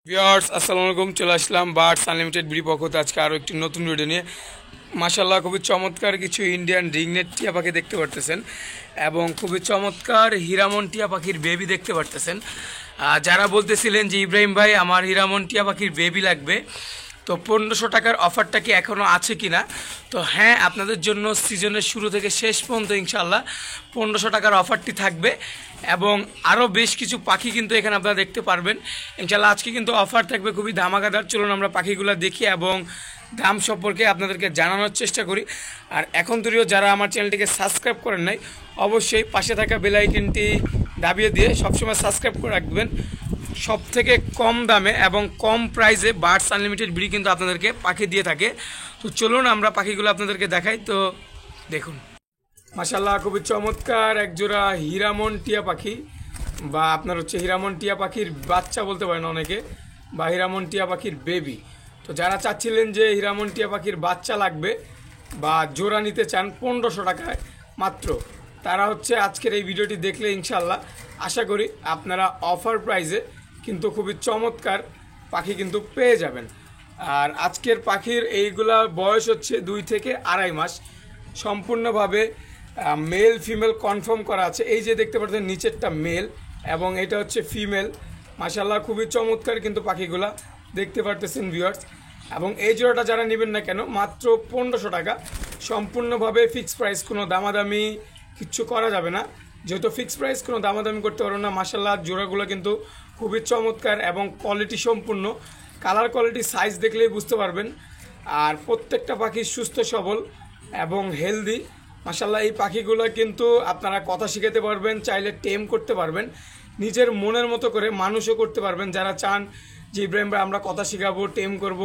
Viewers আসসালামু আলাইকুম, চলে আসলাম বার্ডস আনলিমিটেড বিডি পক্ষতে আজকে আরও একটি নতুন ভিডিও নিয়ে। মাশাআল্লাহ খুবই চমৎকার কিছু ইন্ডিয়ান রিংনেট টিয়া পাখি দেখতে পারতেছেন এবং খুবই চমৎকার হীরামন টিয়া পাখির বেবি দেখতে পারতেছেন। যারা বলতেছিলেন যে ইব্রাহিম ভাই আমার হীরামন টিয়া পাখির বেবি লাগবে, তো 1500 টাকার অফারটা কি এখনও আছে কি না? তো হ্যাঁ, আপনাদের জন্য সিজনের শুরু থেকে শেষ পর্যন্ত ইনশাআল্লাহ 1500 টাকার অফারটি থাকবে এবং আরও বেশ কিছু পাখি কিন্তু এখানে আপনারা দেখতে পারবেন ইনশাআল্লাহ। আজকে কিন্তু অফার থাকবে খুবই ধামাকাদার। চলুন আমরা পাখিগুলো দেখি এবং দাম সম্পর্কে আপনাদেরকে জানানোর চেষ্টা করি। আর এখন তৈরিও যারা আমার চ্যানেলটিকে সাবস্ক্রাইব করেন নাই, অবশ্যই পাশে থাকা বেল আইকনটি দাবিয়ে দিয়ে সবসময় সাবস্ক্রাইব করে রাখবেন। সব থেকে কম দামে এবং কম প্রাইসে বার্ডস আনলিমিটেড বিডি কিন্তু আপনাদেরকে পাখি দিয়ে থাকে। তো চলুন আমরা পাখিগুলো আপনাদেরকে দেখাই। তো দেখুন, মাশাআল্লাহ খুবই চমৎকার একজোড়া হীরামন টিয়া পাখি, বা আপনার হচ্ছে হীরামন টিয়া পাখির বাচ্চা বলতে পারেন অনেকে, বা হীরামন টিয়া পাখির বেবি। তো যারা চাচ্ছিলেন যে হীরামন টিয়া পাখির বাচ্চা লাগবে বা জোড়া নিতে চান 1500 টাকায় মাত্র, তারা হচ্ছে আজকের এই ভিডিওটি দেখলে ইনশাআল্লাহ আশা করি আপনারা অফার প্রাইসে কিন্তু খুবই চমৎকার পাখি কিন্তু পেয়ে যাবেন। আর আজকের পাখির এইগুলা বয়স হচ্ছে 2 থেকে আড়াই মাস, সম্পূর্ণভাবে মেল ফিমেল কনফার্ম করা আছে। এই যে দেখতে পাচ্ছেন নিচেরটা মেল এবং এটা হচ্ছে ফিমেল। মাশাআল্লাহ খুবই চমৎকার কিন্তু পাখিগুলা দেখতে পারতেছেন ভিউয়ার্স। এবং এই জোড়াটা যারা নেবেন না কেন মাত্র 1500 টাকা, সম্পূর্ণভাবে ফিক্সড প্রাইস, কোনো দামাদামি কিচ্ছু করা যাবে না। যেহেতু ফিক্সড প্রাইস কোনো দামাদামি করতে পারবো না। মাশাআল্লাহ জোড়াগুলো কিন্তু খুবই চমৎকার এবং কোয়ালিটি সম্পূর্ণ, কালার কোয়ালিটি সাইজ দেখলেই বুঝতে পারবেন। আর প্রত্যেকটা পাখি সুস্থ সবল এবং হেলদি। মাশাআল্লাহ এই পাখিগুলো কিন্তু আপনারা কথা শিখাতে পারবেন, চাইলে টেম করতে পারবেন, নিজের মনের মতো করে মানুষও করতে পারবেন। যারা চান যে ইব্রাহিম ভাই আমরা কথা শিখাবো, টেম করব,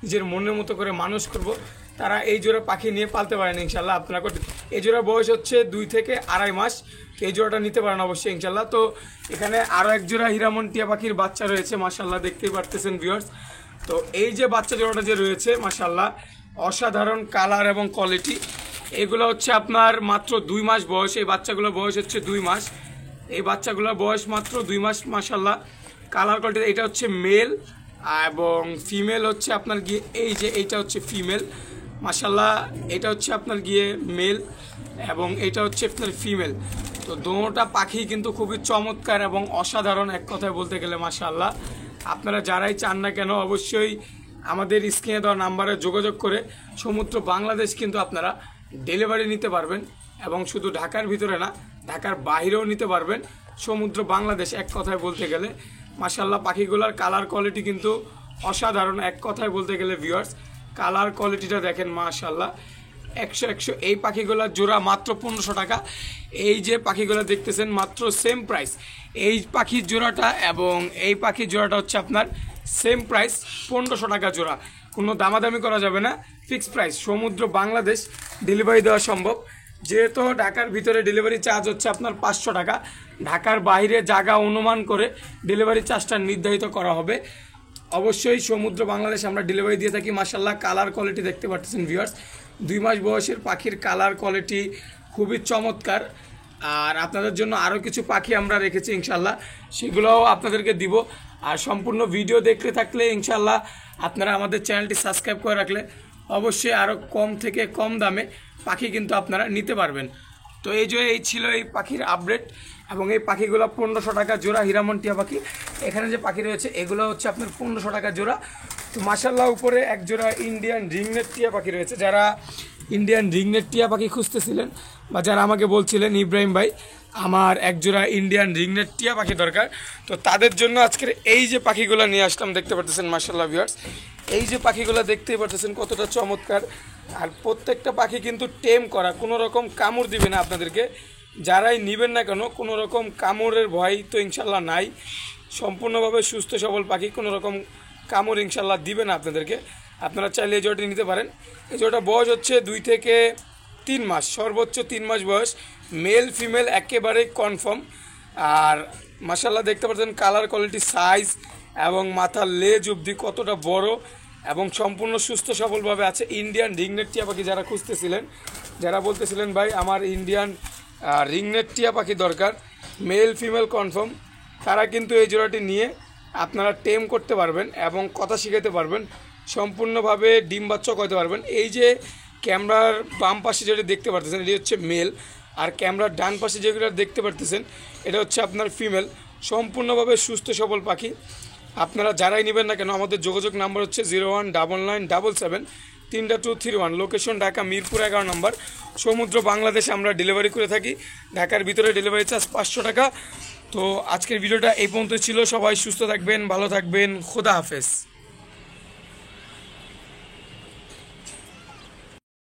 নিজের মনের মতো করে মানুষ করব, তারা এই জোড়া পাখি নিয়ে পালতে পারেন ইনশাআল্লাহ। আপনারা এই জোড়া বয়স হচ্ছে 2 থেকে আড়াই মাস, এই জোড়াটা নিতে পারেন অবশ্যই ইনশাআল্লাহ। তো এখানে আরও এক জোড়া হীরামন টিয়া পাখির বাচ্চা রয়েছে মাশাআল্লাহ, দেখতেই পারতেছেন ভিউয়ার্স। তো এই যে বাচ্চা জোড়াটা যে রয়েছে মাশাআল্লাহ অসাধারণ কালার এবং কোয়ালিটি। এগুলো হচ্ছে আপনার মাত্র 2 মাস বয়স, এই বাচ্চাগুলোর বয়স হচ্ছে 2 মাস, এই বাচ্চাগুলোর বয়স মাত্র 2 মাস। মাশাআল্লাহ কালার কোয়ালিটি, এটা হচ্ছে মেল এবং ফিমেল হচ্ছে আপনার গিয়ে এই যে এইটা হচ্ছে ফিমেল। মাশাআল্লাহ এটা হচ্ছে আপনার গিয়ে মেল এবং এটা হচ্ছে আপনার ফিমেল। তো দোনোটা পাখি কিন্তু খুবই চমৎকার এবং অসাধারণ এক কথায় বলতে গেলে মাশাআল্লাহ। আপনারা যারাই চান না কেন অবশ্যই আমাদের স্ক্রিনে দেওয়া নাম্বারে যোগাযোগ করে সমুদ্র বাংলাদেশ কিন্তু আপনারা ডেলিভারি নিতে পারবেন এবং শুধু ঢাকার ভিতরে না, ঢাকার বাইরেও নিতে পারবেন, সমুদ্র বাংলাদেশ এক কথায় বলতে গেলে। মাশাআল্লাহ পাখিগুলোর কালার কোয়ালিটি কিন্তু অসাধারণ এক কথায় বলতে গেলে ভিউয়ার্স। কালার কোয়ালিটিটা দেখেন মাশাআল্লাহ 100 এই পাখিগুলোর জোড়া মাত্র 1500 টাকা। এই যে পাখিগুলো দেখতেছেন মাত্র সেম প্রাইস, এই পাখির জোড়াটা এবং এই পাখির জোড়াটা হচ্ছে আপনার সেম প্রাইস 1500 টাকা জোড়া, কোনো দামাদামি করা যাবে না, ফিক্সড প্রাইস। সমুদ্র বাংলাদেশ ডেলিভারি দেওয়া সম্ভব, যেহেতু ঢাকার ভিতরে ডেলিভারি চার্জ হচ্ছে আপনার 500 টাকা, ঢাকার বাইরে জায়গা অনুমান করে ডেলিভারি চার্জটা নির্ধারিত করা হবে। অবশ্যই সমুদ্র বাংলাদেশ আমরা ডেলিভারি দিয়ে থাকি। মাশাআল্লাহ কালার কোয়ালিটি দেখতে পাচ্ছেন ভিউয়ার্স, 2 মাস বয়সের পাখির কালার কোয়ালিটি খুবই চমৎকার। আর আপনাদের জন্য আরও কিছু পাখি আমরা রেখেছি ইনশাআল্লাহ, সেগুলোও আপনাদেরকে দিব। আর সম্পূর্ণ ভিডিও দেখতে থাকলে ইনশাআল্লাহ আপনারা আমাদের চ্যানেলটি সাবস্ক্রাইব করে রাখলে অবশ্যই আরও কম থেকে কম দামে পাখি কিন্তু আপনারা নিতে পারবেন। তো এই যে এই ছিল এই পাখির আপডেট এবং এই পাখিগুলো 1500 টাকা জোড়া হীরামন টিয়া পাখি। এখানে যে পাখি রয়েছে এগুলো হচ্ছে আপনার 1500 টাকা জোড়া। তো মাশাআল্লাহ উপরে এক জোড়া ইন্ডিয়ান রিংনেট টিয়া পাখি রয়েছে। যারা ইন্ডিয়ান রিংনেট টিয়া পাখি খুঁজতেছিলেন বা যারা আমাকে বলছিলেন ইব্রাহিম ভাই আমার এক জোড়া ইন্ডিয়ান রিংনেট টিয়া পাখি দরকার, তো তাদের জন্য আজকের এই যে পাখিগুলো নিয়ে আসলাম। দেখতে পাচ্ছেন মাশাআল্লাহ ভিউয়ার্স, এই যে পাখিগুলো দেখতেই পাচ্ছেন কতটা চমৎকার। আর প্রত্যেকটা পাখি কিন্তু টেম করা, কোনো রকম কামড় দিবে না আপনাদেরকে। যারাই নেবেন না কেন কোনো রকম কামড়ের ভয় তো ইনশাল্লাহ নাই, সম্পূর্ণভাবে সুস্থ সবল পাখি, কোনো রকম কামড় ইনশাল্লাহ দিবে না আপনাদেরকে। আপনারা চাইলে এই জোড়াটি নিতে পারেন। এই জোড়াটা বয়স হচ্ছে 2 থেকে 3 মাস, সর্বোচ্চ 3 মাস বয়স, মেল ফিমেল একেবারেই কনফার্ম। আর মাশাআল্লাহ দেখতে পাচ্ছেন কালার কোয়ালিটি সাইজ এবং মাথার লেজ অবধি কতটা বড় এবং সম্পূর্ণ সুস্থ সবলভাবে আছে। ইন্ডিয়ান রিংনেট টিয়া পাখি যারা খুঁজতেছিলেন, যারা বলতেছিলেন ভাই আমার ইন্ডিয়ান রিংনেট টিয়া পাখি দরকার, মেল ফিমেল কনফার্ম, তারা কিন্তু এই জোড়াটি নিয়ে আপনারা টেম করতে পারবেন এবং কথা শিখাতে পারবেন, সম্পূর্ণভাবে ডিম বাচ্চা করতে পারবেন। এই যে ক্যামেরার বাম পাশে যেটা দেখতে পারতেছেন এটি হচ্ছে মেল, আর ক্যামেরার ডান পাশে যেগুলো দেখতে পারতেছেন এটা হচ্ছে আপনার ফিমেল। সম্পূর্ণভাবে সুস্থ সবল পাখি। আপনারা যারাই নেবেন না কেন আমাদের যোগাযোগ নাম্বার হচ্ছে 0199773231, লোকেশন ঢাকা মিরপুর 11 নম্বর। সমুদ্র বাংলাদেশে আমরা ডেলিভারি করে থাকি, ঢাকার ভিতরে ডেলিভারি চার্জ 500 টাকা। তো আজকের ভিডিওটা এই পর্যন্ত ছিল। সবাই সুস্থ থাকবেন, ভালো থাকবেন, খোদা হাফেজ।